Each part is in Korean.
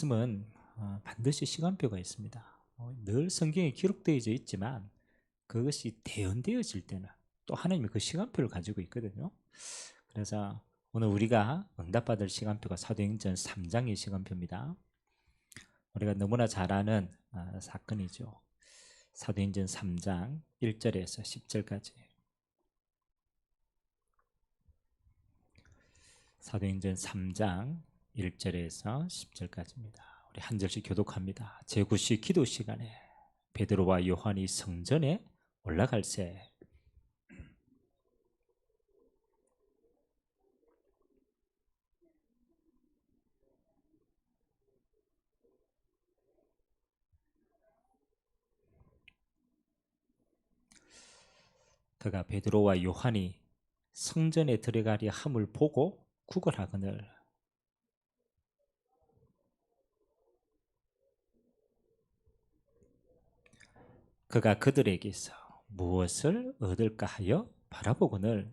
말씀은 반드시 시간표가 있습니다. 늘 성경에 기록되어 있지만 그것이 대언되어질 때는 또 하나님이 그 시간표를 가지고 있거든요. 그래서 오늘 우리가 응답받을 시간표가 사도행전 3장의 시간표입니다. 우리가 너무나 잘 아는 사건이죠. 사도행전 3장 1절에서 10절까지. 사도행전 3장 1절에서 10절까지입니다. 우리 한 절씩 교독합니다. 제9시 기도 시간에 베드로와 요한이 성전에 올라갈새 그가 베드로와 요한이 성전에 들어가리 함을 보고 구걸하거늘 그가 그들에게서 무엇을 얻을까 하여 바라보거늘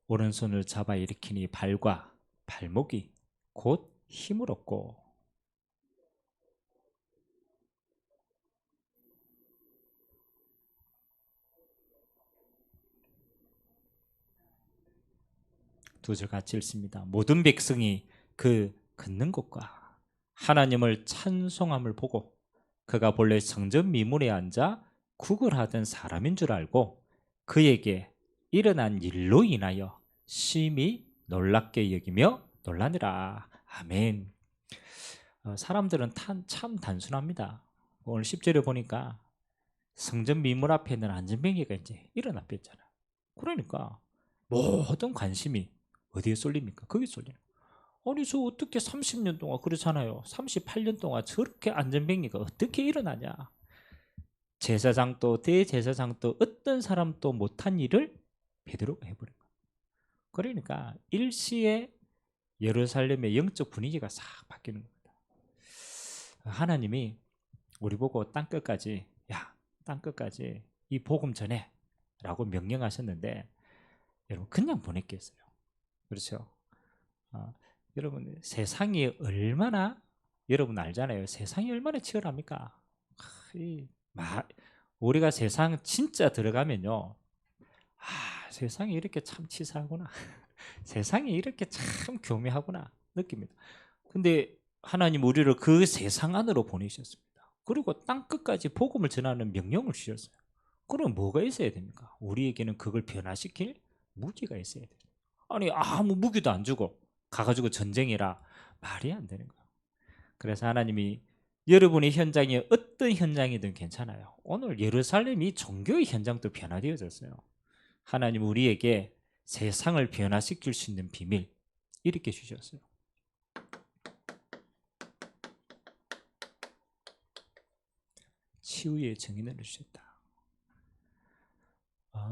오른손을 잡아 일으키니 발과 발목이 곧 힘을 얻고 두 절 같이 읽습니다. 모든 백성이 그 걷는 곳과 하나님을 찬송함을 보고 그가 본래 성전 미문에 앉아 구걸하던 사람인 줄 알고 그에게 일어난 일로 인하여 심히 놀랍게 여기며 놀라니라. 아멘. 사람들은 참 단순합니다. 오늘 10절에 보니까 성전 미문 앞에는 안전뱅이가 이제 일어났댔잖아. 그러니까 모든 관심이 어디에 쏠립니까? 거기 쏠리는. 아니 저 어떻게 30년 동안 그렇잖아요. 38년 동안 저렇게 안전뱅이가 어떻게 일어나냐. 제사장도 대제사장도 어떤 사람도 못한 일을 베드로가 해버린 거예요. 그러니까 일시에 예루살렘의 영적 분위기가 싹 바뀌는 겁니다. 하나님이 우리 보고 땅끝까지 땅끝까지 이 복음 전해 라고 명령하셨는데 여러분 그냥 보냈겠어요? 그렇죠? 여러분 세상이 얼마나 여러분 알잖아요. 세상이 얼마나 치열합니까? 우리가 세상 진짜 들어가면요, 세상이 이렇게 참 치사하구나. 세상이 이렇게 참 교묘하구나 느낍니다. 근데 하나님 우리를 그 세상 안으로 보내셨습니다. 그리고 땅끝까지 복음을 전하는 명령을 주셨어요. 그럼 뭐가 있어야 됩니까? 우리에게는 그걸 변화시킬 무기가 있어야 돼요. 아니 아무 무기도 안 주고 가가지고 전쟁이라 말이 안 되는 거예요. 그래서 하나님이 여러분의 현장이 어떤 현장이든 괜찮아요. 오늘 예루살렘이 종교의 현장도 변화되어졌어요. 하나님 우리에게 세상을 변화시킬 수 있는 비밀 이렇게 주셨어요. 치유의 정인을 주셨다.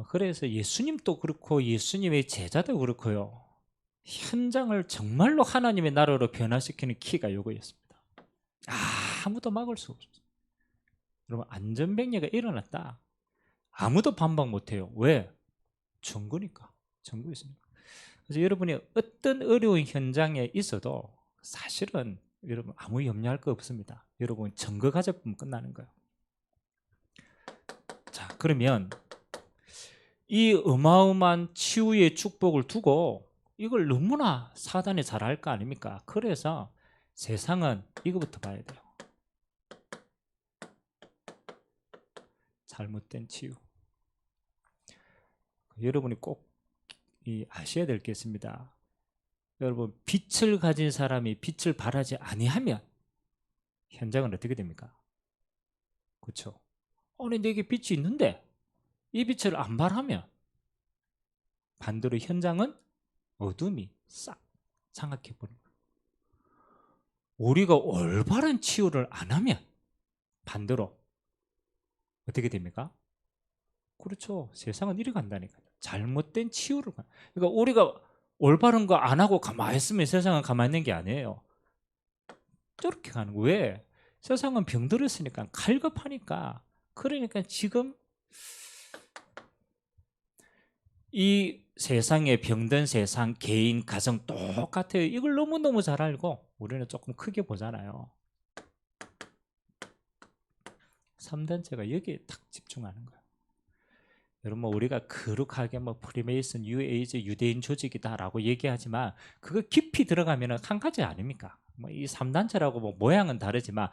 그래서 예수님도 그렇고 예수님의 제자도 그렇고요. 현장을 정말로 하나님의 나라로 변화시키는 키가 이거였습니다. 아무도 막을 수 없었어요. 여러분 안전병리가 일어났다. 아무도 반박 못해요. 왜? 증거니까. 증거 있으니까. 그래서 여러분이 어떤 어려운 현장에 있어도 사실은 여러분 아무 염려할 거 없습니다. 여러분 증거 가져보면 끝나는 거예요. 자, 그러면 이 어마어마한 치유의 축복을 두고 이걸 너무나 사단이 잘 할 거 아닙니까? 그래서 세상은 이거부터 봐야 돼요. 잘못된 치유. 여러분이 꼭 아셔야 될 게 있습니다. 여러분 빛을 가진 사람이 빛을 발하지 아니하면 현장은 어떻게 됩니까? 그렇죠? 아니 내게 빛이 있는데 이 빛을 안 발하면 반대로 현장은 어둠이 싹 장악해 버린 거예요. 우리가 올바른 치유를 안 하면 반대로 어떻게 됩니까? 그렇죠. 세상은 이리 간다니까요. 잘못된 치유를. 그러니까 우리가 올바른 거 안 하고 가만히 있으면 세상은 가만히 있는 게 아니에요. 저렇게 가는 거예요. 왜? 세상은 병들었으니까 갈급하니까. 그러니까 지금 이 세상에 병든 세상, 개인, 가정 똑같아요. 이걸 너무너무 잘 알고 우리는 조금 크게 보잖아요. 3단체가 여기에 딱 집중하는 거예요. 여러분 뭐 우리가 거룩하게 뭐 프리메이슨, 뉴에이즈, 유대인 조직이다라고 얘기하지만 그거 깊이 들어가면 한 가지 아닙니까? 뭐 이 3단체라고 뭐 모양은 다르지만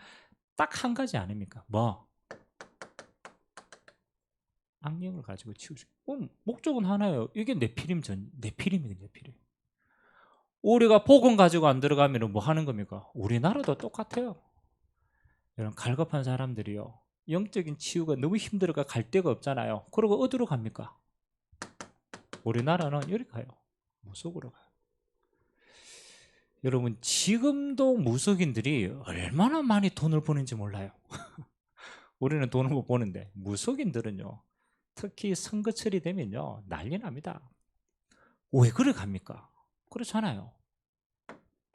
딱 한 가지 아닙니까? 뭐 악령을 가지고 치우죠. 목적은 하나예요. 이게 네피림이에요. 네피림. 우리가 복음 가지고 안 들어가면 뭐 하는 겁니까? 우리나라도 똑같아요. 여러분 갈급한 사람들이요. 영적인 치유가 너무 힘들어가 갈 데가 없잖아요. 그리고 어디로 갑니까? 우리나라는 이렇게 가요. 무속으로 가요. 여러분 지금도 무속인들이 얼마나 많이 돈을 버는지 몰라요. 우리는 돈을 못 버는데 무속인들은요. 특히 선거철이 되면요. 난리 납니다. 왜 그래 갑니까? 그렇잖아요.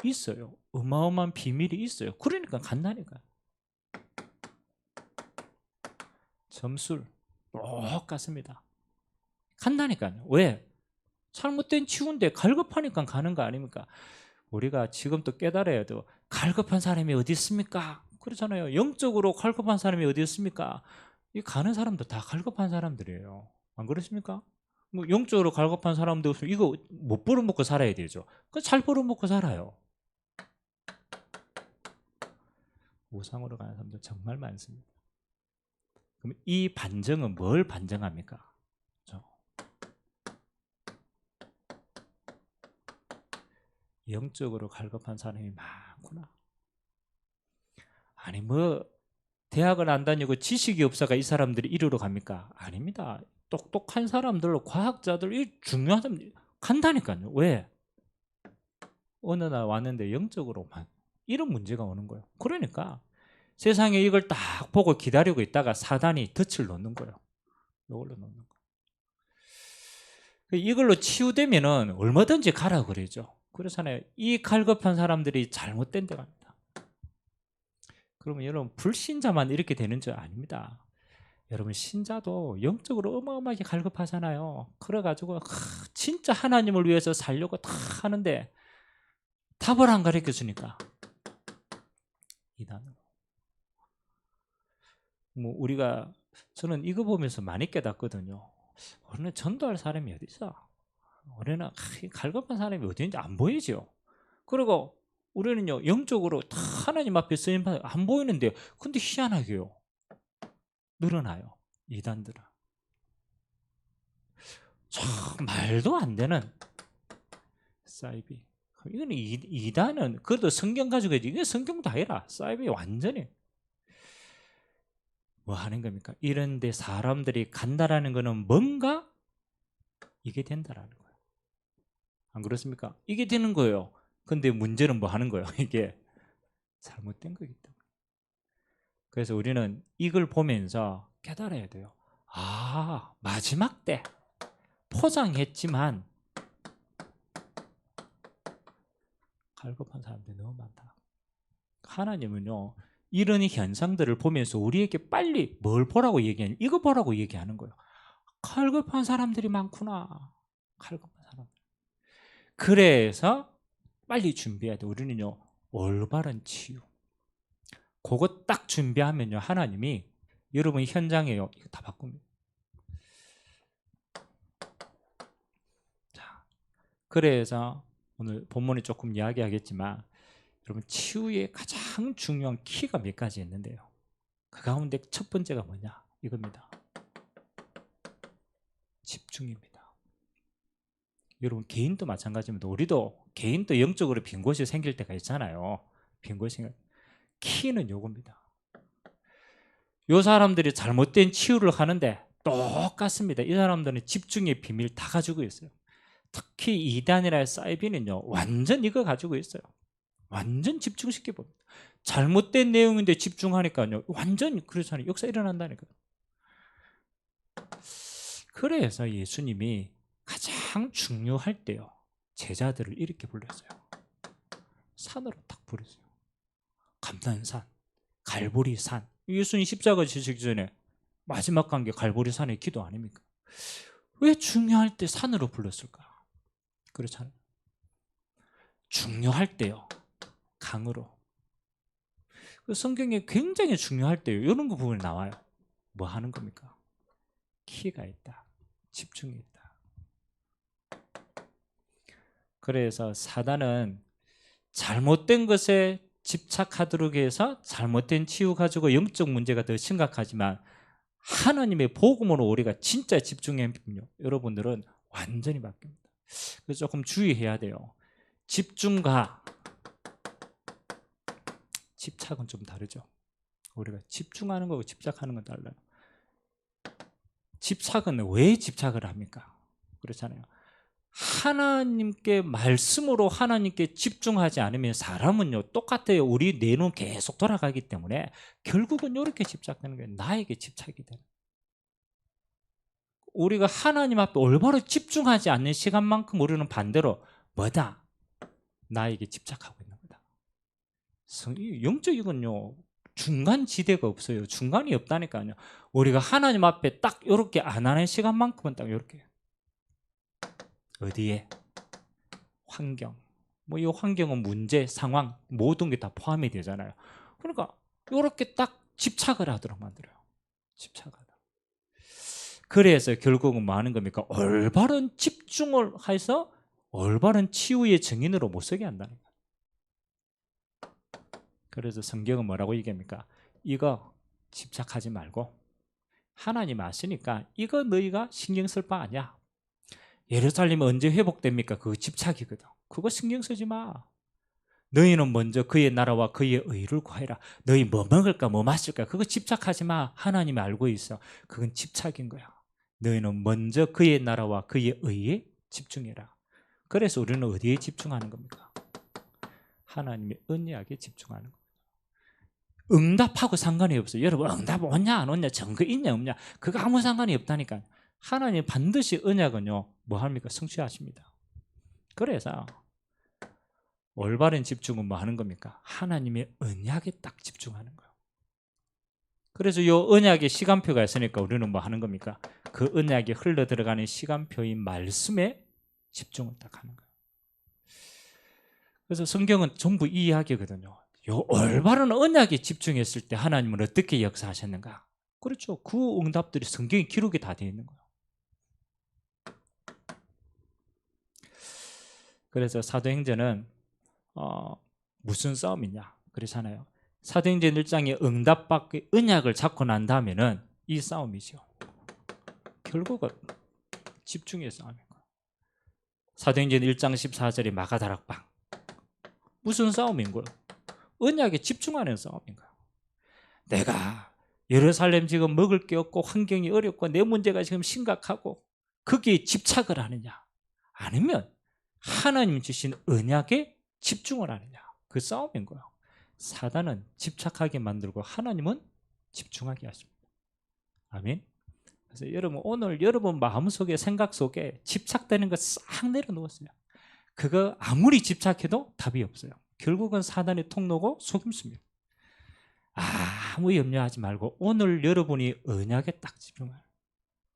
있어요. 어마어마한 비밀이 있어요. 그러니까 간다니까요. 점술 똑같습니다. 간다니까요. 왜? 잘못된 치우인데 갈급하니까 가는 거 아닙니까? 우리가 지금 또 깨달아야 돼요. 갈급한 사람이 어디 있습니까? 그렇잖아요. 영적으로 갈급한 사람이 어디 있습니까? 이 가는 사람도 다 갈급한 사람들이에요. 안 그렇습니까? 뭐 영적으로 갈급한 사람도 없으면 이거 못 벌어먹고 살아야 되죠. 그 잘 벌어먹고 살아요. 우상으로 가는 사람들 정말 많습니다. 그럼 이 반정은 뭘 반정합니까? 영적으로 갈급한 사람이 많구나. 아니 뭐 대학을 안 다니고 지식이 없어가 이 사람들이 이리로 갑니까? 아닙니다. 똑똑한 사람들, 과학자들, 이 중요한 사람들 간다니까요. 왜? 어느 날 왔는데 영적으로만 이런 문제가 오는 거예요. 그러니까 세상에 이걸 딱 보고 기다리고 있다가 사단이 덫을 놓는 거예요. 이걸로 놓는 거예요. 이걸로 치유되면은 얼마든지 가라 그러죠. 그렇잖아요. 이 갈급한 사람들이 잘못된 데 갑니다. 그러면 여러분 불신자만 이렇게 되는 줄 아닙니다. 여러분 신자도 영적으로 어마어마하게 갈급하잖아요. 그래가지고 진짜 하나님을 위해서 살려고 다 하는데 답을 안 가르쳐 주니까 이단으로. 뭐 우리가 저는 이거 보면서 많이 깨닫거든요. 우리는 전도할 사람이 어디 있어? 우리는 갈급한 사람이 어디 있는지 안 보이죠. 그리고 우리는요 영적으로 다 하나님 앞에 쓰임 안 보이는데 근데 희한하게요 늘어나요. 이단들은 참 말도 안 되는 사이비. 이거는 이단은 그래도 성경 가지고 이게 성경도 아니라 사이비 완전히 뭐 하는 겁니까? 이런데 사람들이 간다라는 거는 뭔가 이게 된다라는 거예요. 안 그렇습니까? 이게 되는 거예요. 근데 문제는 뭐 하는 거예요? 이게 잘못된 거기 때문에. 그래서 우리는 이걸 보면서 깨달아야 돼요. 아, 마지막 때 포장했지만 갈급한 사람들이 너무 많다. 하나님은요 이런 현상들을 보면서 우리에게 빨리 뭘 보라고 얘기하냐, 이거 보라고 얘기하는 거예요. 갈급한 사람들이 많구나. 갈급한 사람. 그래서 빨리 준비해야 돼. 우리는요 올바른 치유. 그거 딱 준비하면요 하나님이 여러분 현장에요 이거 다 바꿉니다. 자, 그래서 오늘 본문에 조금 이야기하겠지만 여러분 치유의 가장 중요한 키가 몇 가지 있는데요. 그 가운데 첫 번째가 뭐냐? 이겁니다. 집중입니다. 여러분 개인도 마찬가지입니다. 우리도 개인도 영적으로 빈 곳이 생길 때가 있잖아요. 빈 곳이 키는 요겁니다. 요 사람들이 잘못된 치유를 하는데 똑같습니다. 이 사람들은 집중의 비밀 다 가지고 있어요. 특히 이단이나 사이비는요 완전 이거 가지고 있어요. 완전 집중시켜 봅니다. 잘못된 내용인데 집중하니까요 완전 그렇잖아요. 역사 일어난다니까요. 그래서 예수님이 가장 중요할 때요 제자들을 이렇게 불렀어요. 산으로 딱 부르세요. 감난산 갈보리산. 예수님 십자가 지시기 전에 마지막 간 게 갈보리산의 기도 아닙니까? 왜 중요할 때 산으로 불렀을까? 그렇잖아요. 중요할 때요, 강으로. 그 성경에 굉장히 중요할 때요, 이런 거 부분이 나와요. 뭐 하는 겁니까? 키가 있다, 집중이 있다. 그래서 사단은 잘못된 것에 집착하도록 해서 잘못된 치유 가지고 영적 문제가 더 심각하지만, 하나님의 복음으로 우리가 진짜 집중하면요, 여러분들은 완전히 바뀝니다. 그래서 조금 주의해야 돼요. 집중과 집착은 좀 다르죠. 우리가 집중하는 거고 집착하는 건 달라요. 집착은 왜 집착을 합니까? 그렇잖아요. 하나님께 말씀으로 하나님께 집중하지 않으면 사람은요 똑같아요. 우리 뇌는 계속 돌아가기 때문에 결국은 이렇게 집착되는 거예요. 나에게 집착이 되는. 우리가 하나님 앞에 올바로 집중하지 않는 시간만큼 우리는 반대로 뭐다? 나에게 집착하고 있는 거다. 영적이군요. 중간 지대가 없어요. 중간이 없다니까요. 우리가 하나님 앞에 딱 이렇게 안 하는 시간만큼은 딱 이렇게. 어디에? 환경. 뭐 이 환경은 문제, 상황 모든 게 다 포함이 되잖아요. 그러니까 이렇게 딱 집착을 하도록 만들어요. 집착하다. 그래서 결국은 뭐 하는 겁니까? 올바른 집중을 해서 올바른 치유의 증인으로 못 서게 한다는 거예요. 그래서 성경은 뭐라고 얘기합니까? 이거 집착하지 말고 하나님 아시니까 이거 너희가 신경 쓸 바 아니야. 예루살렘 언제 회복됩니까? 그거 집착이거든. 그거 신경 쓰지 마. 너희는 먼저 그의 나라와 그의 의를 구하라. 너희 뭐 먹을까 뭐 마실까 그거 집착하지 마. 하나님이 알고 있어. 그건 집착인 거야. 너희는 먼저 그의 나라와 그의 의에 집중해라. 그래서 우리는 어디에 집중하는 겁니까? 하나님의 언약에 집중하는 겁니다. 응답하고 상관이 없어요. 여러분 응답 오냐 안 오냐 증거 있냐 없냐 그거 아무 상관이 없다니까. 하나님 반드시 언약은요 뭐 합니까? 성취하십니다. 그래서 올바른 집중은 뭐 하는 겁니까? 하나님의 언약에 딱 집중하는 거예요. 그래서 이 언약의 시간표가 있으니까 우리는 뭐 하는 겁니까? 그 언약이 흘러 들어가는 시간표인 말씀에 집중을 딱 하는 거예요. 그래서 성경은 전부 이 이야기거든요. 요 올바른 언약에 집중했을 때 하나님은 어떻게 역사하셨는가? 그렇죠. 그 응답들이 성경에 기록이 다 되어 있는 거예요. 그래서 사도행전은 무슨 싸움이냐 그렇잖아요. 사도행전 1장에 응답받기 언약을 잡고 난 다음에는 이 싸움이죠. 결국은 집중의 싸움인 거예요. 사도행전 1장 14절에 마가다락방 무슨 싸움인 거예요? 언약에 집중하는 싸움인 거예요. 내가 예루살렘 지금 먹을 게 없고 환경이 어렵고 내 문제가 지금 심각하고 거기에 집착을 하느냐 아니면 하나님 주신 언약에 집중을 하느냐 그 싸움인 거예요. 사단은 집착하게 만들고 하나님은 집중하게 하십니다. 아멘. 그래서 여러분 오늘 여러분 마음속에 생각 속에 집착되는 거 싹 내려놓았어요. 그거 아무리 집착해도 답이 없어요. 결국은 사단의 통로고 속임수입니다. 아무 염려하지 말고 오늘 여러분이 언약에 딱 집중해요.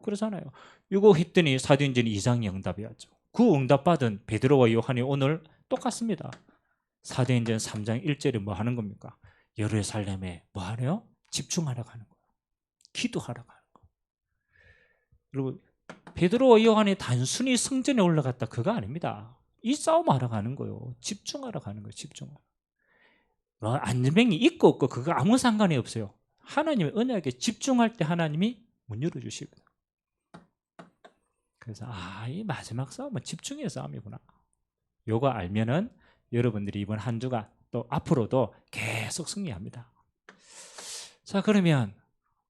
그러잖아요. 이거 했더니 사도행전 2장의 응답이었죠. 그 응답받은 베드로와 요한이 오늘 똑같습니다. 사도행전 3장 1절에 뭐 하는 겁니까? 예루살렘에 뭐 하래요? 집중하러 가는 거예요. 기도하러 가는 거예요. 여러분 베드로와 요한이 단순히 성전에 올라갔다 그거 아닙니다. 이 싸움하러 가는 거예요. 집중하러 가는 거예요. 집중하러. 안전뱅이 있고 없고 그거 아무 상관이 없어요. 하나님의 언약에 집중할 때 하나님이 문 열어주시거든요. 그래서 이 마지막 싸움은 집중의 싸움이구나. 요거 알면은 여러분들이 이번 한 주가 또 앞으로도 계속 승리합니다. 자 그러면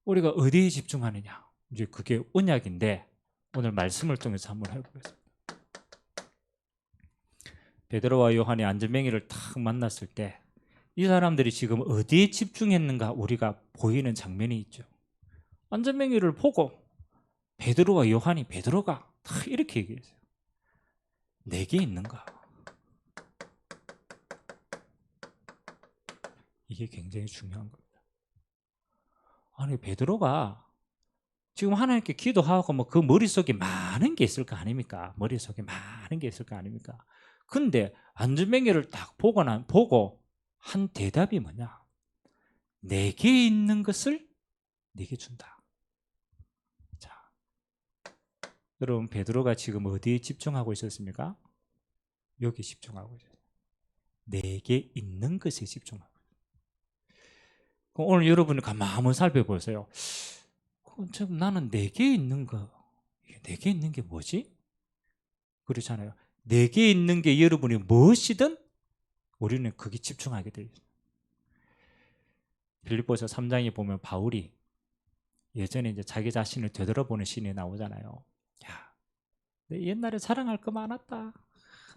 우리가 어디에 집중하느냐 이제 그게 언약인데 오늘 말씀을 통해서 한번 해보겠습니다. 베드로와 요한이 안전뱅이를 탁 만났을 때 이 사람들이 지금 어디에 집중했는가 우리가 보이는 장면이 있죠. 안전뱅이를 보고 베드로와 요한이 베드로가 딱 이렇게 얘기했어요. 내게 있는가? 이게 굉장히 중요한 겁니다. 아니 베드로가 지금 하나님께 기도하고 뭐 그 머릿속에 많은 게 있을 거 아닙니까? 머릿속에 많은 게 있을 거 아닙니까? 근데 안전뱅이를 딱 보고 한 대답이 뭐냐? 내게 있는 것을 네게 준다. 자, 여러분 베드로가 지금 어디에 집중하고 있었습니까? 여기 집중하고 있어요. 내게 있는 것에 집중하고 있어요. 오늘 여러분이 가만 한번 살펴보세요. 지금 나는 내게 있는 거, 내게 있는 게 뭐지? 그렇잖아요. 내게 있는 게 여러분이 무엇이든 우리는 거기 집중하게 돼요. 빌립보서 3장에 보면 바울이 예전에 이제 자기 자신을 되돌아보는 신이 나오잖아요. 야, 내 옛날에 자랑할 거 많았다.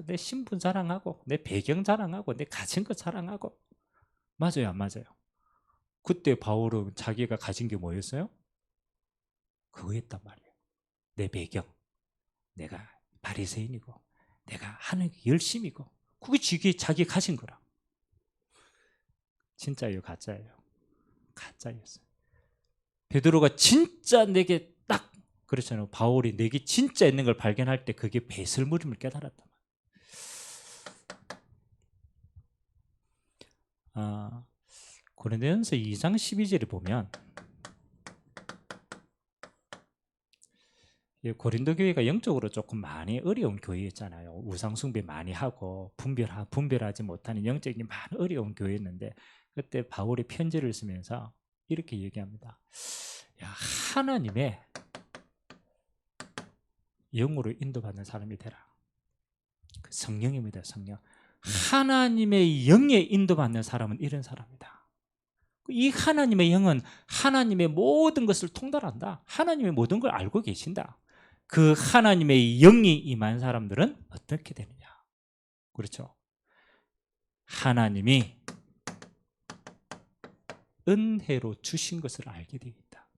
내 신분 자랑하고, 내 배경 자랑하고, 내 가진 거 자랑하고. 맞아요, 안 맞아요? 그때 바울은 자기가 가진 게 뭐였어요? 그거였단 말이에요. 내 배경, 내가 바리새인이고, 내가 하는 게 열심이고, 그게 자기 가진 거라. 진짜예요, 가짜예요? 가짜였어요. 베드로가 진짜 내게 딱 그렇잖아요. 바울이 내게 진짜 있는 걸 발견할 때 그게 배설물임을 깨달았단 말이에요. 고린도전서 2장 12절에 보면 고린도 교회가 영적으로 조금 많이 어려운 교회였잖아요. 우상 숭배 많이 하고 분별하지 못하는 영적인 많은 어려운 교회였는데 그때 바울이 편지를 쓰면서 이렇게 얘기합니다. 야, 하나님의 영으로 인도받는 사람이 되라. 성령입니다. 성령. 하나님의 영에 인도받는 사람은 이런 사람이다. 이 하나님의 영은 하나님의 모든 것을 통달한다. 하나님의 모든 걸 알고 계신다. 그 하나님의 영이 임한 사람들은 어떻게 되느냐? 그렇죠? 하나님이 은혜로 주신 것을 알게 되어 있다.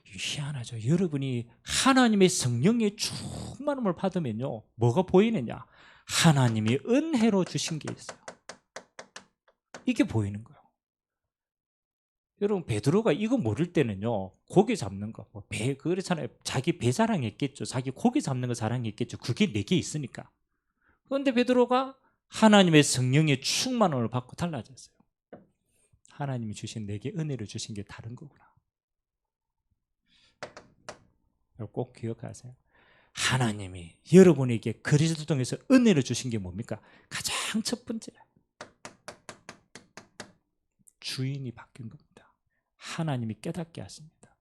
희한하죠. 여러분이 하나님의 성령의 충만함을 받으면요, 뭐가 보이느냐? 하나님이 은혜로 주신 게 있어요. 이게 보이는 거예요. 여러분 베드로가 이거 모를 때는요, 고기 잡는 거, 그렇잖아요. 자기 배 자랑했겠죠. 자기 고기 잡는 거 자랑했겠죠. 그게 내게 있으니까. 그런데 베드로가 하나님의 성령의 충만함을 받고 달라졌어요. 하나님이 주신 내게 은혜를 주신 게 다른 거구나. 꼭 기억하세요. 하나님이 여러분에게 그리스도 통해서 은혜를 주신 게 뭡니까? 가장 첫 번째, 주인이 바뀐 겁니다. 하나님이 깨닫게 하십니다.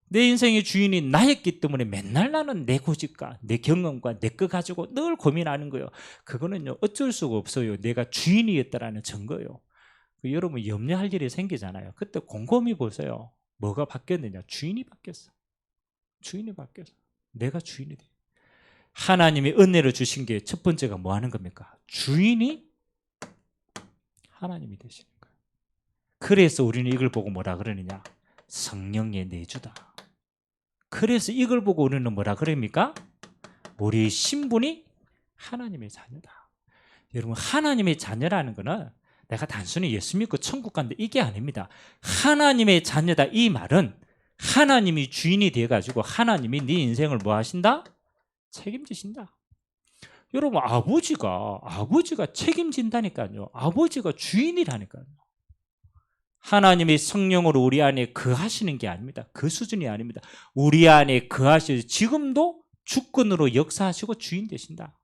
내 인생의 주인이 나였기 때문에 맨날 나는 내 고집과 내 경험과 내 거 가지고 늘 고민하는 거예요. 그거는요, 어쩔 수가 없어요. 내가 주인이었다라는 증거예요. 여러분 염려할 일이 생기잖아요. 그때 곰곰이 보세요. 뭐가 바뀌었느냐? 주인이 바뀌었어. 주인이 바뀌었어. 내가 주인이 돼. 하나님이 은혜를 주신 게 첫 번째가 뭐 하는 겁니까? 주인이 하나님이 되시는 거예요. 그래서 우리는 이걸 보고 뭐라 그러느냐? 성령의 내주다. 그래서 이걸 보고 우리는 뭐라 그럽니까? 우리 신분이 하나님의 자녀다. 여러분 하나님의 자녀라는 거는 내가 단순히 예수 믿고 천국 간다 이게 아닙니다. 하나님의 자녀다 이 말은 하나님이 주인이 돼가지고 하나님이 네 인생을 뭐 하신다? 책임지신다. 여러분 아버지가 책임진다니까요. 아버지가 주인이라니까요. 하나님의 성령으로 우리 안에 거하시는 게 아닙니다. 그 수준이 아닙니다. 우리 안에 거하시고 지금도 주권으로 역사하시고 주인 되신다.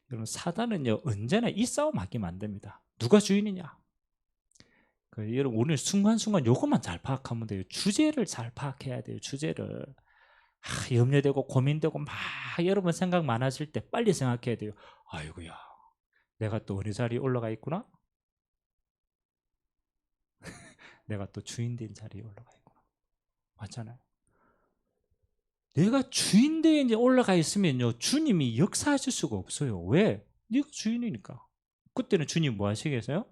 여러분 사단은요 언제나 이 싸움 하게 만듭니다. 누가 주인이냐? 여러분 오늘 순간순간 요것만 잘 파악하면 돼요. 주제를 잘 파악해야 돼요. 주제를. 염려되고 고민되고 막 여러분 생각 많아질 때 빨리 생각해야 돼요. 아이고야 내가 또 어느 자리에 올라가 있구나. 내가 또 주인된 자리에 올라가 있구나. 맞잖아요. 내가 주인대에 이제 올라가 있으면요 주님이 역사하실 수가 없어요. 왜? 네가 주인이니까. 그때는 주님 뭐 하시겠어요?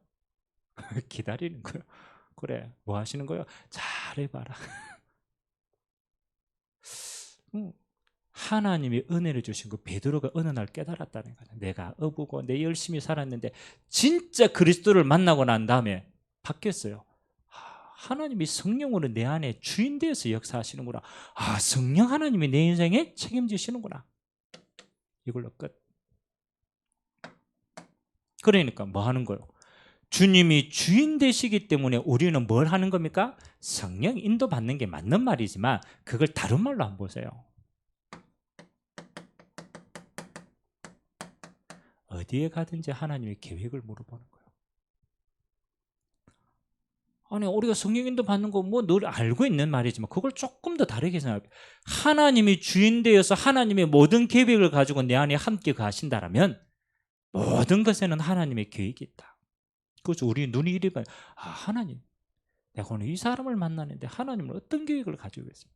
기다리는 거예요. 그래 뭐 하시는 거예요? 잘해봐라. 하나님이 은혜를 주신 거 베드로가 어느 날 깨달았다는 거예요. 내가 어부고 내 열심히 살았는데 진짜 그리스도를 만나고 난 다음에 바뀌었어요. 하나님이 성령으로 내 안에 주인 되어서 역사하시는구나. 아, 성령 하나님이 내 인생에 책임지시는구나. 이걸로 끝. 그러니까 뭐 하는 거예요? 주님이 주인 되시기 때문에 우리는 뭘 하는 겁니까? 성령 인도받는 게 맞는 말이지만 그걸 다른 말로 한번 보세요. 어디에 가든지 하나님의 계획을 물어보는 거예요. 아니, 우리가 성령 인도 받는 거 뭐 늘 알고 있는 말이지만 그걸 조금 더 다르게 생각해요. 하나님이 주인 되어서 하나님의 모든 계획을 가지고 내 안에 함께 가신다라면 모든 것에는 하나님의 계획이 있다. 그래서 우리 눈이 이리 봐요. 아, 하나님, 내가 오늘 이 사람을 만나는데 하나님은 어떤 계획을 가지고 계세요?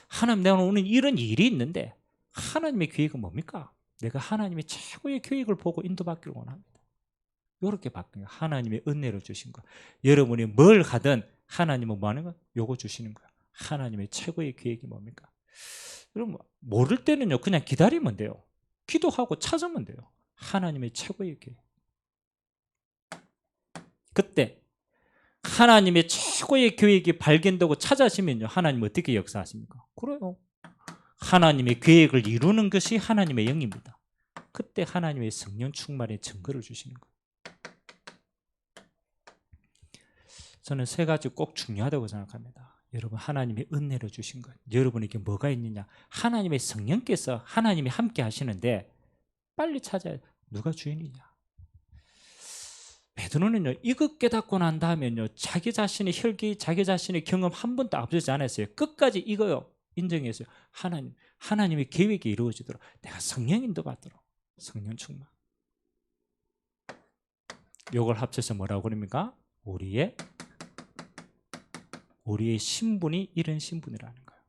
하나님, 내가 오늘 이런 일이 있는데 하나님의 계획은 뭡니까? 내가 하나님의 최고의 계획을 보고 인도받기를 원합니다. 이렇게 바뀌는 거예요. 하나님의 은혜를 주신 거. 여러분이 뭘 하든 하나님은 뭐 하는 거야? 요거 주시는 거야. 하나님의 최고의 계획이 뭡니까? 여러분, 모를 때는요, 그냥 기다리면 돼요. 기도하고 찾으면 돼요. 하나님의 최고의 계획. 그때 하나님의 최고의 계획이 발견되고 찾아지면요, 하나님 어떻게 역사하십니까? 그래요. 하나님의 계획을 이루는 것이 하나님의 영입니다. 그때 하나님의 성령 충만의 증거를 주시는 거예요. 저는 세 가지 꼭 중요하다고 생각합니다. 여러분, 하나님의 은혜를 주신 것, 여러분에게 뭐가 있느냐? 하나님의 성령께서 하나님이 함께 하시는데 빨리 찾아야 누가 주인이냐? 베드로는요, 이것 깨닫고 난 다음에는요, 자기 자신의 혈기, 자기 자신의 경험 한 번도 앞서지 않았어요. 끝까지 이거요 인정했어요. 하나님의 계획이 이루어지도록 내가 성령 인도받도록 성령 충만. 이걸 합쳐서 뭐라고 그럽니까? 우리의 신분이 이런 신분이라는 거예요.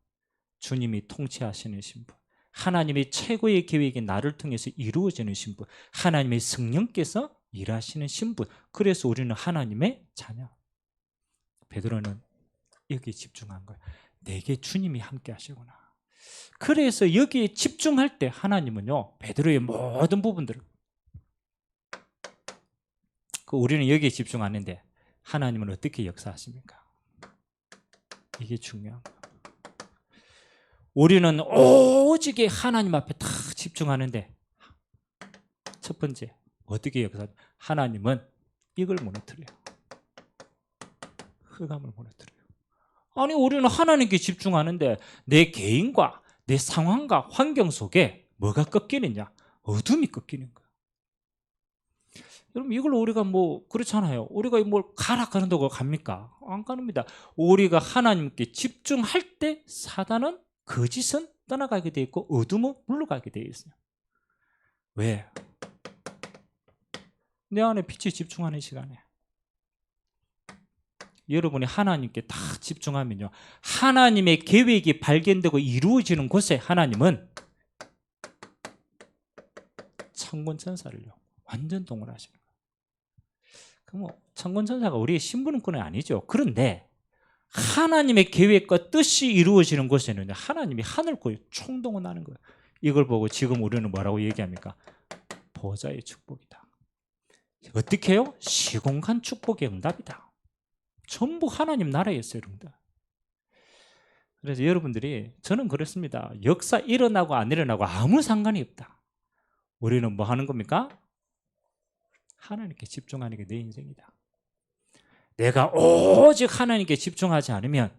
주님이 통치하시는 신분, 하나님의 최고의 계획이 나를 통해서 이루어지는 신분, 하나님의 성령께서 일하시는 신분. 그래서 우리는 하나님의 자녀. 베드로는 여기에 집중한 거예요. 내게 주님이 함께 하시구나. 그래서 여기에 집중할 때 하나님은요, 베드로의 모든 부분들을, 우리는 여기에 집중하는데 하나님은 어떻게 역사하십니까? 이게 중요한 거예요. 우리는 오직에 하나님 앞에 다 집중하는데 첫 번째 어떻게 역사? 하나님은 이걸 무너뜨려요. 흑암을 무너뜨려요. 아니, 우리는 하나님께 집중하는데 내 개인과 내 상황과 환경 속에 뭐가 꺾이느냐? 어둠이 꺾이는 거예요. 여러분, 이걸 우리가 뭐 그렇잖아요. 우리가 뭘 가라 가는다고 갑니까? 안 갑니다. 우리가 하나님께 집중할 때 사단은, 거짓은 떠나가게 돼 있고 어둠은 물러가게 돼 있어요. 왜? 내 안에 빛이 집중하는 시간에 여러분이 하나님께 다 집중하면요, 하나님의 계획이 발견되고 이루어지는 곳에 하나님은 천군 천사를요 완전 동원하시는 거예요. 그럼 천군 천사가 우리의 신분권은 아니죠. 그런데 하나님의 계획과 뜻이 이루어지는 곳에는 하나님이 하늘과 총동원하는 거예요. 이걸 보고 지금 우리는 뭐라고 얘기합니까? 보좌의 축복이다. 어떻게 해요? 시공간 축복의 응답이다. 전부 하나님 나라였어요, 여러분들. 그래서 여러분들이, 저는 그렇습니다. 역사 일어나고 안 일어나고 아무 상관이 없다. 우리는 뭐 하는 겁니까? 하나님께 집중하는 게 내 인생이다. 내가 오직 하나님께 집중하지 않으면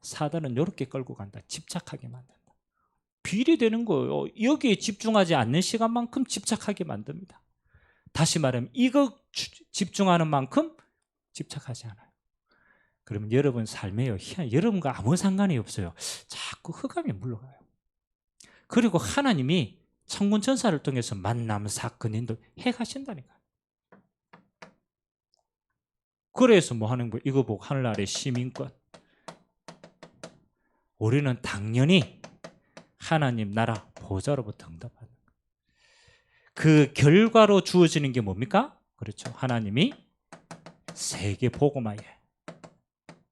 사단은 이렇게 끌고 간다. 집착하게 만든다. 비례되는 거예요. 여기에 집중하지 않는 시간만큼 집착하게 만듭니다. 다시 말하면 이거 집중하는 만큼 집착하지 않아요. 그러면 여러분 삶에요, 여러분과 아무 상관이 없어요. 자꾸 흑암이 물러가요. 그리고 하나님이 천군 천사를 통해서 만남, 사건, 인도 해가신다니까요. 그래서 뭐 하는 거예요? 이거 보고 하늘나라의 시민권. 우리는 당연히 하나님 나라 보좌로부터 응답하는 거예요. 그 결과로 주어지는 게 뭡니까? 그렇죠. 하나님이 세계 복음화에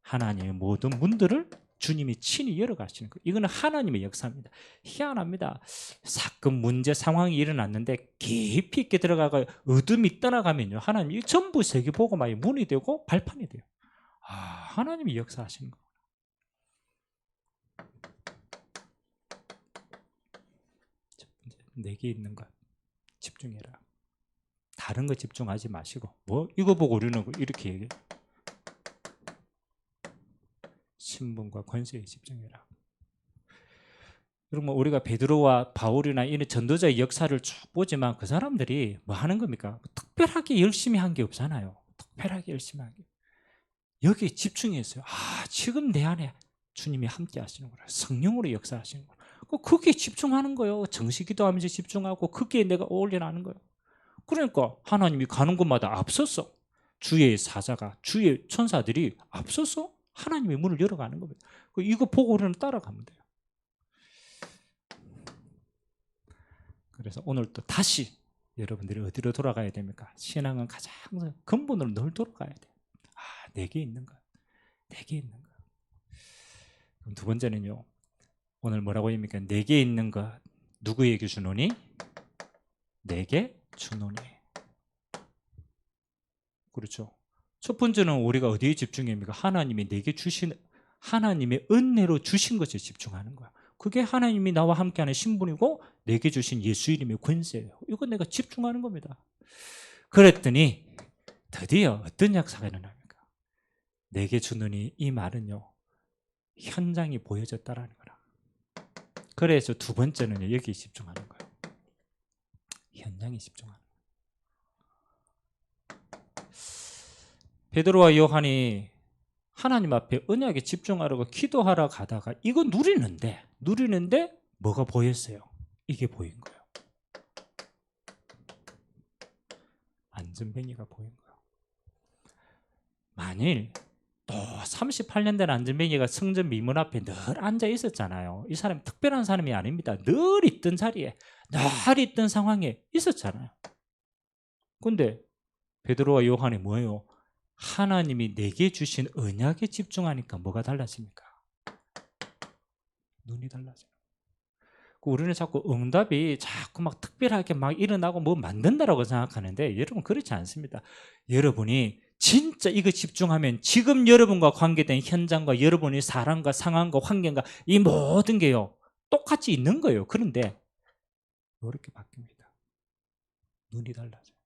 하나님의 모든 문들을 주님이 친히 열어가시는 거예요. 이거는 하나님의 역사입니다. 희한합니다. 사건, 문제, 상황이 일어났는데 깊이 있게 들어가고 어둠이 떠나가면요, 하나님이 전부 세계 복음화의 문이 되고 발판이 돼요. 하나님이 역사하시는 거. 첫 번째, 내게 있는 것 집중해라. 다른 거 집중하지 마시고 뭐 이거 보고 우리는 이렇게 얘기해. 신분과 권세에 집중해라. 그러면 우리가 베드로와 바울이나 이런 전도자의 역사를 쭉 보지만 그 사람들이 뭐 하는 겁니까? 특별하게 열심히 한 게 없잖아요. 특별하게 열심히 한 게. 여기에 집중했어요. 지금 내 안에 주님이 함께 하시는구나. 성령으로 역사하시는구나. 거기에 집중하는 거예요. 정식기도 하면서 집중하고 거기에 내가 올려나는 거예요. 그러니까 하나님이 가는 곳마다 앞서서 주의 사자가, 주의 천사들이 앞서서 하나님의 문을 열어가는 겁니다. 이거 보고 우리는 따라가면 돼요. 그래서 오늘 또 다시 여러분들이 어디로 돌아가야 됩니까? 신앙은 가장 근본으로 늘 돌아가야 돼요. 내게 있는 것. 내게 있는 것. 그럼 두 번째는요. 오늘 뭐라고 합니까? 내게 있는 것 누구에게 주노니? 내게 주노니. 그렇죠. 첫 번째는 우리가 어디에 집중합니까? 하나님이 내게 주신 하나님의 은혜로 주신 것에 집중하는 거야. 그게 하나님이 나와 함께하는 신분이고 내게 주신 예수 이름의 권세예요. 이거 내가 집중하는 겁니다. 그랬더니 드디어 어떤 역사가 일어납니까? 내게 주느니 이 말은요. 현장이 보여졌다라는 거라. 그래서 두 번째는 여기에 집중하는 거예요. 현장에 집중하는 거예요. 베드로와 요한이 하나님 앞에 언약에 집중하려고 기도하러 가다가 이거 누리는데 뭐가 보였어요? 이게 보인 거예요. 안전뱅이가 보인 거예요. 만일 또 38년 된 안전뱅이가 성전 미문 앞에 늘 앉아 있었잖아요. 이 사람이 특별한 사람이 아닙니다. 늘 있던 자리에, 늘 있던 상황에 있었잖아요. 근데 베드로와 요한이 뭐예요? 하나님이 내게 주신 언약에 집중하니까 뭐가 달라집니까? 눈이 달라져요. 우리는 자꾸 응답이 자꾸 막 특별하게 막 일어나고 뭐 만든다라고 생각하는데 여러분 그렇지 않습니다. 여러분이 진짜 이거 집중하면 지금 여러분과 관계된 현장과 여러분의 사람과 상황과 환경과 이 모든 게요 똑같이 있는 거예요. 그런데 이렇게 바뀝니다. 눈이 달라져요.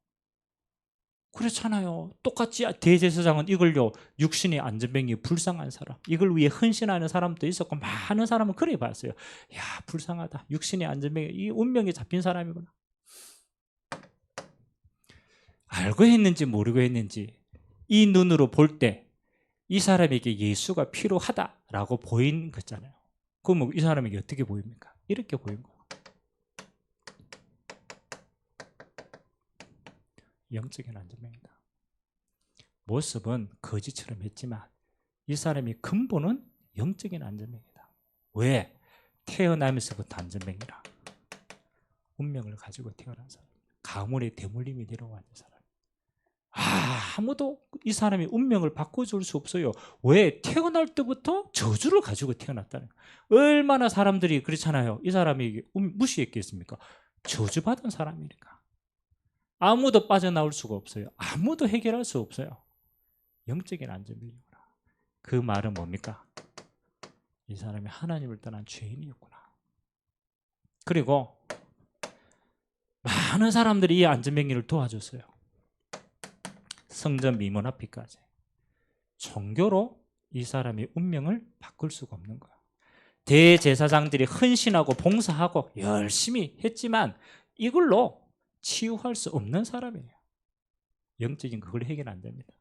그렇잖아요. 똑같이 대제사장은 이걸요 육신의 안전뱅이 불쌍한 사람 이걸 위해 헌신하는 사람도 있었고 많은 사람은 그래 봤어요. 야 불쌍하다. 육신의 안전뱅이 이 운명에 잡힌 사람이구나. 알고 했는지 모르고 했는지 이 눈으로 볼 때 이 사람에게 예수가 필요하다라고 보인 거잖아요. 그럼 이 사람에게 어떻게 보입니까? 이렇게 보인 거예요. 영적인 안전뱅이다. 모습은 거지처럼 했지만 이 사람의 근본은 영적인 안전뱅이다. 왜? 태어나면서부터 안전뱅이라. 운명을 가지고 태어난 사람. 가문의 대물림이 내려왔는 사람. 아무도 이 사람의 운명을 바꿔줄 수 없어요. 왜? 태어날 때부터 저주를 가지고 태어났다는 거예요. 얼마나 사람들이 그렇잖아요. 이 사람이 무시했겠습니까? 저주받은 사람이니까. 아무도 빠져나올 수가 없어요. 아무도 해결할 수 없어요. 영적인 안전뱅이구나. 그 말은 뭡니까? 이 사람이 하나님을 떠난 죄인이었구나. 그리고 많은 사람들이 이 안전뱅이를 도와줬어요. 성전 미문 앞에까지. 종교로 이 사람의 운명을 바꿀 수가 없는 거야. 대제사장들이 헌신하고 봉사하고 열심히 했지만 이걸로 치유할 수 없는 사람이에요. 영적인 그걸 해결 안 됩니다.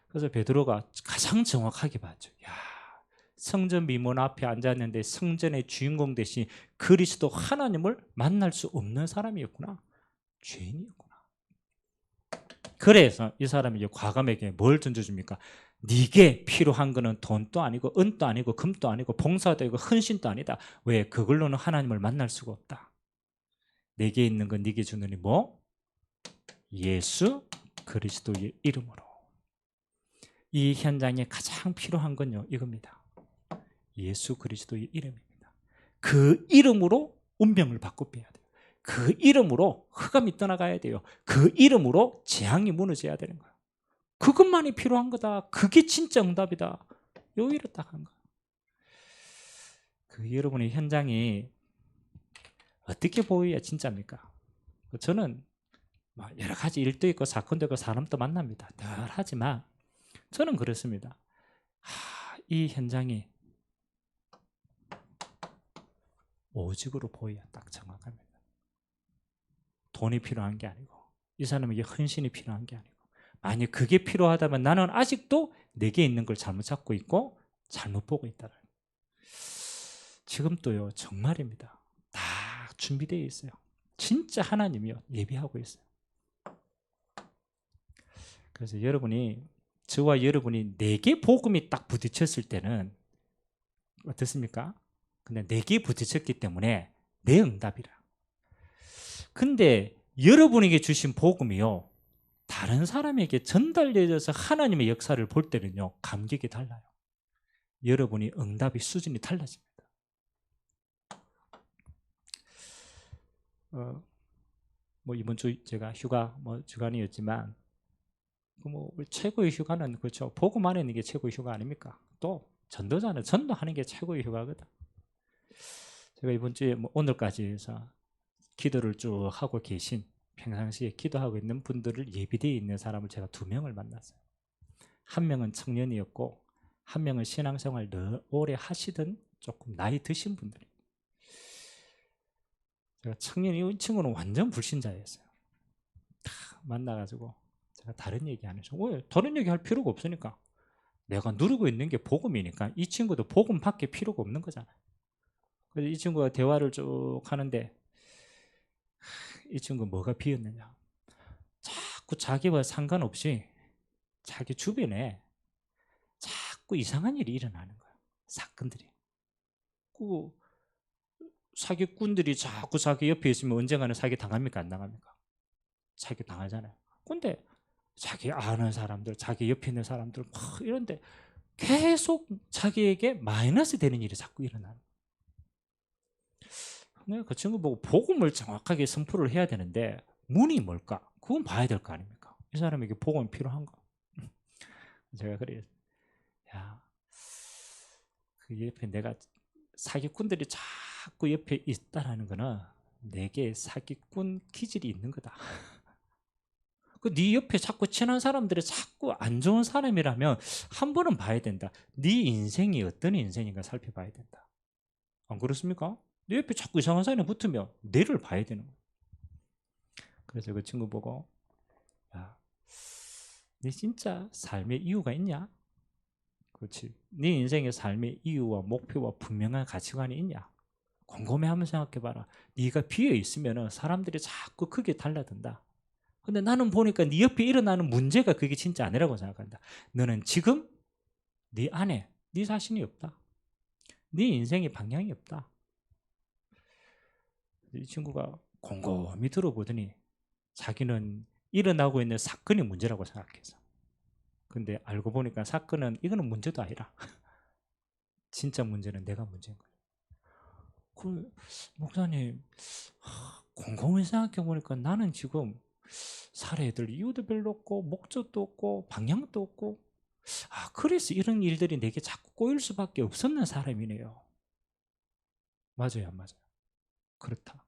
그래서 베드로가 가장 정확하게 봤죠. 야, 성전 미문 앞에 앉았는데 성전의 주인공 대신 그리스도 하나님을 만날 수 없는 사람이었구나. 죄인이었구나. 그래서 이 사람이 이제 과감하게 뭘 던져줍니까? 네게 필요한 거는 돈도 아니고 은도 아니고 금도 아니고 봉사도 아니고 헌신도 아니다. 왜? 그걸로는 하나님을 만날 수가 없다. 내게 있는 건 네게 주느니 뭐? 예수 그리스도의 이름으로. 이 현장에 가장 필요한 건요 이겁니다. 예수 그리스도의 이름입니다. 그 이름으로 운명을 바꿔야 돼요. 그 이름으로 흑암이 떠나가야 돼요. 그 이름으로 재앙이 무너져야 되는 거예요. 그것만이 필요한 거다. 그게 진짜 응답이다. 여기를 딱 한 거예요. 여러분의 현장이 어떻게 보여야 진짜입니까? 저는 여러 가지 일도 있고 사건도 있고 사람도 만납니다. 늘 하지만 저는 그렇습니다. 이 현장이 오직으로 보여야 딱 정확합니다. 돈이 필요한 게 아니고 이 사람에게 헌신이 필요한 게 아니고 만약 그게 필요하다면 나는 아직도 내게 있는 걸 잘못 찾고 있고 잘못 보고 있다. 지금 또요 정말입니다. 다 준비되어 있어요. 진짜 하나님이요 예비하고 있어요. 그래서 저와 여러분이 내게 복음이 딱 부딪혔을 때는 어떻습니까? 근데 내게 부딪혔기 때문에 내 응답이라. 근데 여러분에게 주신 복음이요 다른 사람에게 전달되어서 하나님의 역사를 볼 때는요 감격이 달라요. 여러분이 응답의 수준이 달라집니다. 이번 주 제가 휴가 주간이었지만 최고의 휴가는 그렇죠. 복음 안에 있는 게 최고의 휴가 아닙니까? 또 전도자는 전도하는 게 최고의 휴가거든. 제가 이번 주에 오늘까지 해서 기도를 쭉 하고 계신 평상시에 기도하고 있는 분들을 예비되어 있는 사람을 제가 2명을 만났어요. 한 명은 청년이었고 한 명은 신앙생활 늘 오래 하시던 조금 나이 드신 분들이. 제가 이 친구는 완전 불신자였어요. 다 만나가지고 제가 다른 얘기 안 해서 왜 다른 얘기 할 필요가 없으니까 내가 누리고 있는 게 복음이니까 이 친구도 복음밖에 필요가 없는 거잖아요. 그래서 이 친구가 대화를 쭉 하는데 이 친구 뭐가 비었느냐 자꾸 자기와 상관없이 자기 주변에 자꾸 이상한 일이 일어나는 거예요. 사건들이. 사기꾼들이 자꾸 자기 옆에 있으면 언젠가는 사기 당합니까? 안 당합니까? 사기 당하잖아요. 근데 자기 아는 사람들, 자기 옆에 있는 사람들 막 이런데 계속 자기에게 마이너스 되는 일이 자꾸 일어나는 거예요. 그 친구 보고 복음을 정확하게 선포를 해야 되는데 문이 뭘까? 그건 봐야 될 거 아닙니까? 이 사람에게 복음이 필요한가? 제가 그래요. 야, 그 옆에 내가 사기꾼들이 자꾸 옆에 있다라는 거는 내게 사기꾼 기질이 있는 거다. 네 옆에 자꾸 친한 사람들이 자꾸 안 좋은 사람이라면 한 번은 봐야 된다. 네 인생이 어떤 인생인가 살펴봐야 된다. 안 그렇습니까? 네 옆에 자꾸 이상한 사람이 붙으면 내를 봐야 되는 거예요. 그래서 그 친구 보고 야, 네 진짜 삶의 이유가 있냐? 그렇지. 네 인생의 삶의 이유와 목표와 분명한 가치관이 있냐? 곰곰이 한번 생각해봐라. 네가 비어 있으면 사람들이 자꾸 크게 달라든다. 근데 나는 보니까 네 옆에 일어나는 문제가 그게 진짜 아니라고 생각한다. 너는 지금 네 안에 네 자신이 없다. 네 인생의 방향이 없다. 이 친구가 곰곰이 들어보더니 자기는 일어나고 있는 사건이 문제라고 생각해서. 근데 알고 보니까 사건은 이거는 문제도 아니라 진짜 문제는 내가 문제인 거예요. 목사님 곰곰이 생각해 보니까 나는 지금 살아야 될 이유도 별로 없고 목적도 없고 방향도 없고 그래서 이런 일들이 내게 자꾸 꼬일 수밖에 없었는 사람이네요. 맞아요, 안 맞아요? 그렇다.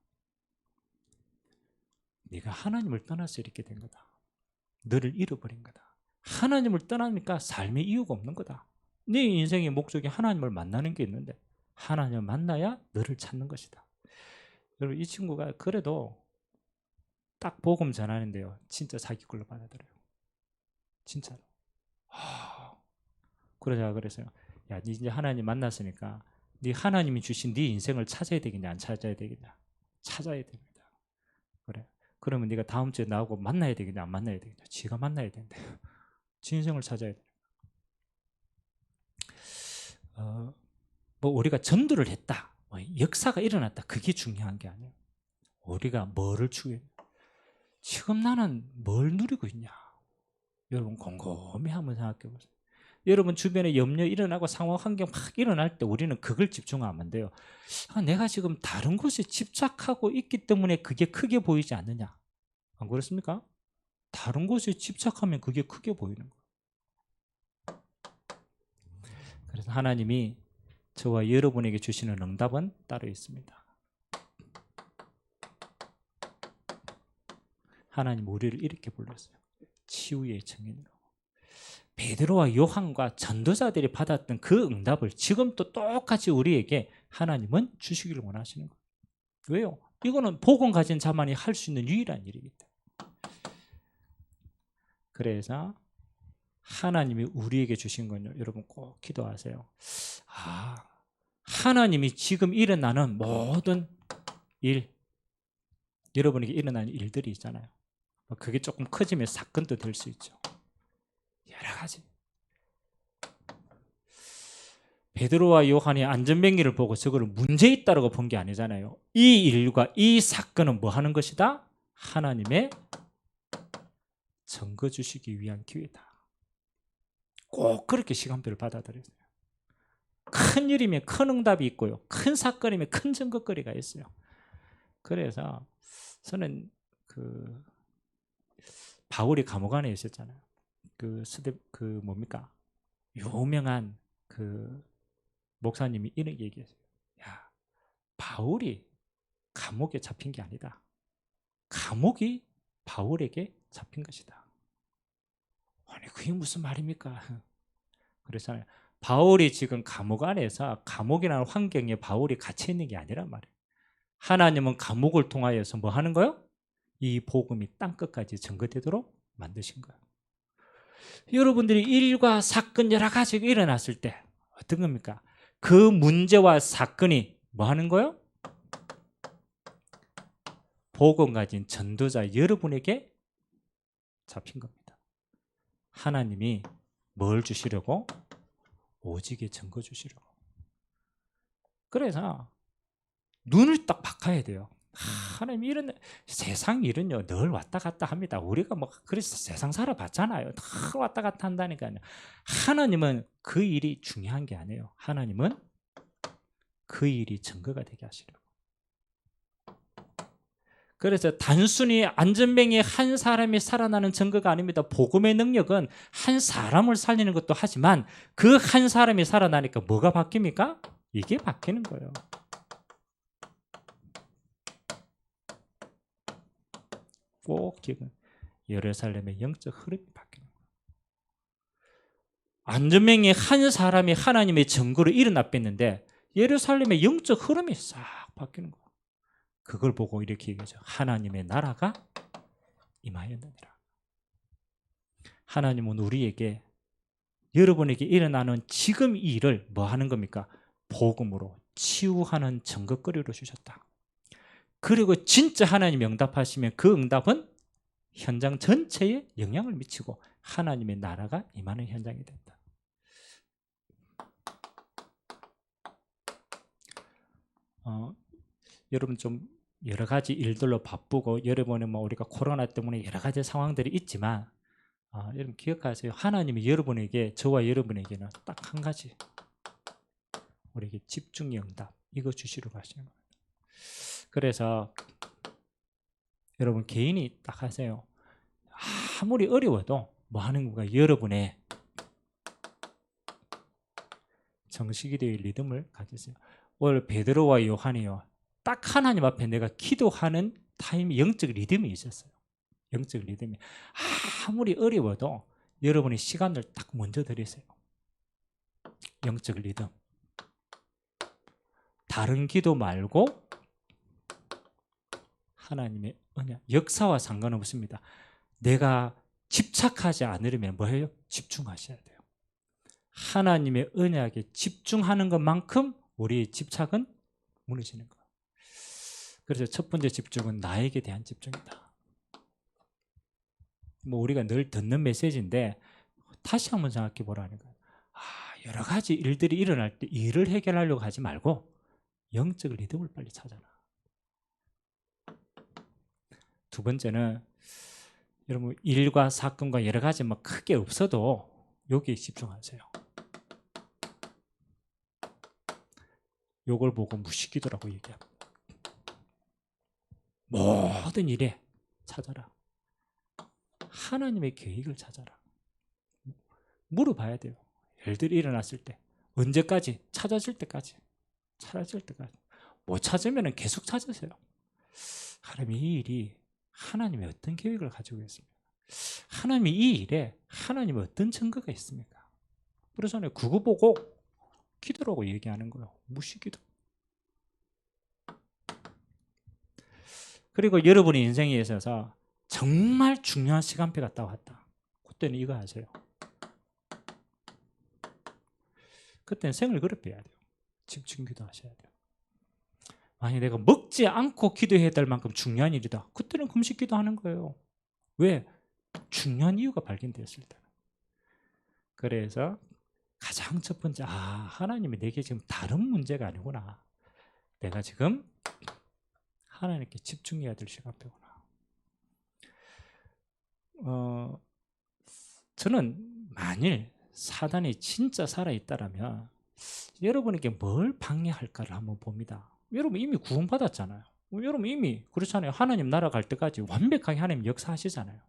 네가 하나님을 떠나서 이렇게 된 거다. 너를 잃어버린 거다. 하나님을 떠나니까 삶의 이유가 없는 거다. 네 인생의 목적이 하나님을 만나는 게 있는데 하나님을 만나야 너를 찾는 것이다. 여러분 이 친구가 그래도 딱 복음 전하는데요. 진짜 자기 걸로 받아들여요. 진짜로. 그러자 그래서요. 야, 네 이제 하나님 만났으니까 네 하나님이 주신 네 인생을 찾아야 되겠냐, 안 찾아야 되겠냐? 찾아야 됩니다. 그래. 그러면 네가 다음 주에 나하고 만나야 되겠냐, 안 만나야 되겠냐? 지가 만나야 된대. 지 인생을 찾아야 돼. 우리가 전도를 했다, 역사가 일어났다, 그게 중요한 게 아니에요. 우리가 뭐를 추구해? 지금 나는 뭘 누리고 있냐? 여러분 곰곰이 한번 생각해 보세요. 여러분 주변에 염려 일어나고 상황 환경 막 일어날 때 우리는 그걸 집중하면 돼요. 내가 지금 다른 곳에 집착하고 있기 때문에 그게 크게 보이지 않느냐? 안 그렇습니까? 다른 곳에 집착하면 그게 크게 보이는 거예요. 그래서 하나님이 저와 여러분에게 주시는 응답은 따로 있습니다. 하나님 우리를 이렇게 불렀어요. 치유의 청년이라고. 베드로와 요한과 전도자들이 받았던 그 응답을 지금도 똑같이 우리에게 하나님은 주시기를 원하시는 거예요. 왜요? 이거는 복음 가진 자만이 할 수 있는 유일한 일이기 때문에. 그래서 하나님이 우리에게 주신 건요, 여러분 꼭 기도하세요. 하나님이 지금 일어나는 모든 일, 여러분에게 일어나는 일들이 있잖아요. 그게 조금 커지면 사건도 될 수 있죠. 여러 가지. 베드로와 요한이 안전뱅이를 보고 저거를 문제 있다고 본 게 아니잖아요. 이 일과 이 사건은 뭐 하는 것이다? 하나님의 증거 주시기 위한 기회다. 꼭 그렇게 시간표를 받아들여요. 큰 일이면 큰 응답이 있고요. 큰 사건이면 큰 증거거리가 있어요. 그래서 저는 바울이 감옥 안에 있었잖아요. 뭡니까? 유명한 목사님이 이렇게 얘기했어요. 야, 바울이 감옥에 잡힌 게 아니다. 감옥이 바울에게 잡힌 것이다. 아니, 그게 무슨 말입니까? 그래서 바울이 지금 감옥 안에서 감옥이라는 환경에 바울이 갇혀 있는 게 아니란 말이에요. 하나님은 감옥을 통하여서 뭐 하는 거예요? 이 복음이 땅끝까지 전거되도록 만드신 거예요. 여러분들이 일과 사건 여러 가지가 일어났을 때 어떤 겁니까? 그 문제와 사건이 뭐 하는 거예요? 복음 가진 전도자 여러분에게 잡힌 겁니다. 하나님이 뭘 주시려고? 오직의 증거 주시려고. 그래서 눈을 딱 바꿔야 돼요. 하나님 이런 세상 일은요 늘 왔다 갔다 합니다. 우리가 그래서 세상 살아봤잖아요. 늘 왔다 갔다 한다니까요. 하나님은 그 일이 중요한 게 아니에요. 하나님은 그 일이 증거가 되게 하시려고. 그래서 단순히 안전뱅이에 한 사람이 살아나는 증거가 아닙니다. 복음의 능력은 한 사람을 살리는 것도 하지만 그 한 사람이 살아나니까 뭐가 바뀝니까? 이게 바뀌는 거예요. 꼭 지금 예루살렘의 영적 흐름이 바뀌는 거예요. 안전뱅이에 한 사람이 하나님의 증거로 일어나 뺐는데 예루살렘의 영적 흐름이 싹 바뀌는 거예요. 그걸 보고 이렇게 얘기하죠. 하나님의 나라가 임하였느니라. 하나님은 우리에게 여러분에게 일어나는 지금 이 일을 뭐 하는 겁니까? 복음으로 치유하는 증거거리로 주셨다. 그리고 진짜 하나님이 응답하시면 그 응답은 현장 전체에 영향을 미치고 하나님의 나라가 임하는 현장이 된다. 여러분 좀 여러 가지 일들로 바쁘고 여러분은 우리가 코로나 때문에 여러 가지 상황들이 있지만 여러분 기억하세요. 하나님이 여러분에게 저와 여러분에게는 딱 한 가지 우리에게 집중의 응답 이거 주시러 가시는 거예요. 그래서 여러분 개인이 딱 하세요. 아무리 어려워도 뭐 하는 건가? 여러분의 정식이되의 리듬을 가지세요. 오늘 베드로와 요한이요. 딱 하나님 앞에 내가 기도하는 타임 영적 리듬이 있었어요. 영적 리듬이. 아무리 어려워도 여러분이 시간을 딱 먼저 드리세요. 영적 리듬. 다른 기도 말고 하나님의 언약, 역사와 상관없습니다. 내가 집착하지 않으려면 뭐예요? 집중하셔야 돼요. 하나님의 언약에 집중하는 것만큼 우리의 집착은 무너지는 거예요. 그래서 첫 번째 집중은 나에게 대한 집중이다. 우리가 늘 듣는 메시지인데 다시 한번 생각해 보라는 거예요. 여러 가지 일들이 일어날 때 일을 해결하려고 하지 말고 영적 리듬을 빨리 찾아라. 두 번째는 여러분 일과 사건과 여러 가지 크게 없어도 여기에 집중하세요. 요걸 보고 무식기도라고 얘기합니다. 모든 일에 찾아라. 하나님의 계획을 찾아라. 물어봐야 돼요. 일들이 일어났을 때 언제까지? 찾아질 때까지. 찾아질 때까지. 못 찾으면 계속 찾으세요. 하나님이 이 일이 하나님이 어떤 계획을 가지고 있습니까? 하나님이 이 일에 하나님의 어떤 증거가 있습니까? 그러잖아요. 그거 보고 기도라고 얘기하는 거예요. 무시기도. 그리고 여러분의 인생에 있어서 정말 중요한 시간표가 딱 왔다. 그때는 이거 하세요. 그때는 생을 그릇해야 돼요. 집중 기도하셔야 돼요. 만약 내가 먹지 않고 기도해야 될 만큼 중요한 일이다. 그때는 금식 기도하는 거예요. 왜? 중요한 이유가 발견되었을 때. 그래서 가장 첫 번째, 하나님이 내게 지금 다른 문제가 아니구나. 내가 지금 하나님께 집중해야 될 시간표구나. 저는 만일 사단이 진짜 살아있다면 여러분에게 뭘 방해할까를 한번 봅니다. 여러분 이미 구원받았잖아요. 여러분 이미 그렇잖아요. 하나님 나라 갈 때까지 완벽하게 하나님 역사하시잖아요.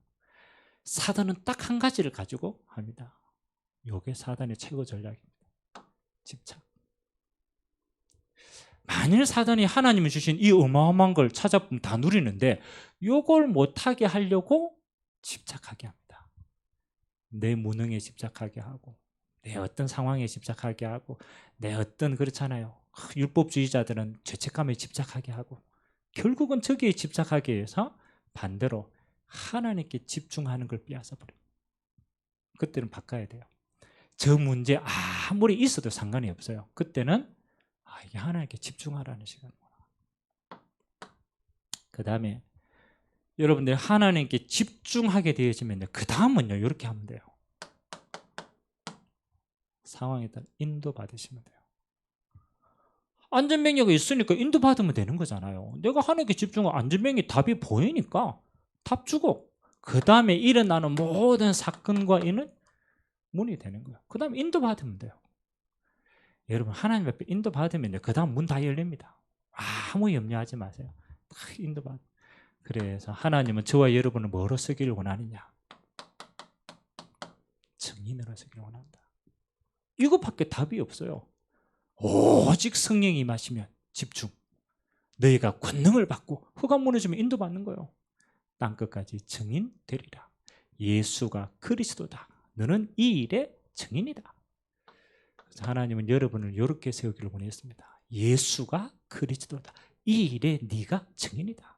사단은 딱 한 가지를 가지고 합니다. 이게 사단의 최고 전략입니다. 집착. 만일 사단이 하나님이 주신 이 어마어마한 걸 찾아보면 다 누리는데 이걸 못하게 하려고 집착하게 합니다. 내 무능에 집착하게 하고 내 어떤 상황에 집착하게 하고 내 어떤 그렇잖아요. 율법주의자들은 죄책감에 집착하게 하고 결국은 저기에 집착하게 해서 반대로 하나님께 집중하는 걸 빼앗아버려요. 그때는 바꿔야 돼요. 저 문제 아무리 있어도 상관이 없어요. 그때는 이게 하나님께 집중하라는 시간이구나. 그 다음에 여러분들 하나님께 집중하게 되어지면 그 다음은요 이렇게 하면 돼요. 상황에 따라 인도받으시면 돼요. 안전명령이 있으니까 인도받으면 되는 거잖아요. 내가 하나님께 집중하고 안전명령이 답이 보이니까 답 주고 그 다음에 일어나는 모든 사건과 이는 문이 되는 거예요. 그 다음에 인도받으면 돼요. 여러분 하나님 앞에 인도받으면 그 다음 문 다 열립니다. 아무 염려하지 마세요. 다 인도받. 그래서 하나님은 저와 여러분을 뭐로 쓰기를 원하느냐? 증인으로 쓰기를 원한다. 이것밖에 답이 없어요. 오직 성령이 임하시면 집중. 너희가 권능을 받고 흑암 무너지면 인도받는 거예요. 땅끝까지 증인 되리라. 예수가 그리스도다. 너는 이 일의 증인이다. 그래서 하나님은 여러분을 이렇게 세우기를 원했습니다. 예수가 그리스도다. 이 일에 네가 증인이다.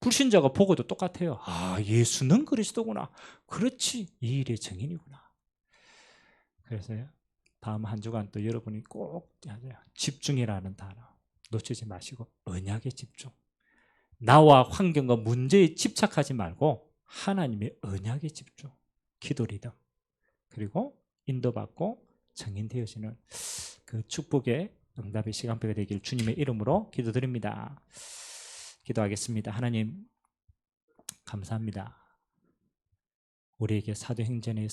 불신자가 보고도 똑같아요. 예수는 그리스도구나. 그렇지. 이 일의 증인이구나. 그래서 다음 한 주간 또 여러분이 꼭 집중이라는 단어 놓치지 마시고 언약에 집중. 나와 환경과 문제에 집착하지 말고 하나님의 언약에 집중. 기도 리듬. 그리고 인도받고 증인되어지는 그 축복의 응답의 시간표가 되길 주님의 이름으로 기도드립니다. 기도하겠습니다. 하나님 감사합니다. 우리에게 사도행전의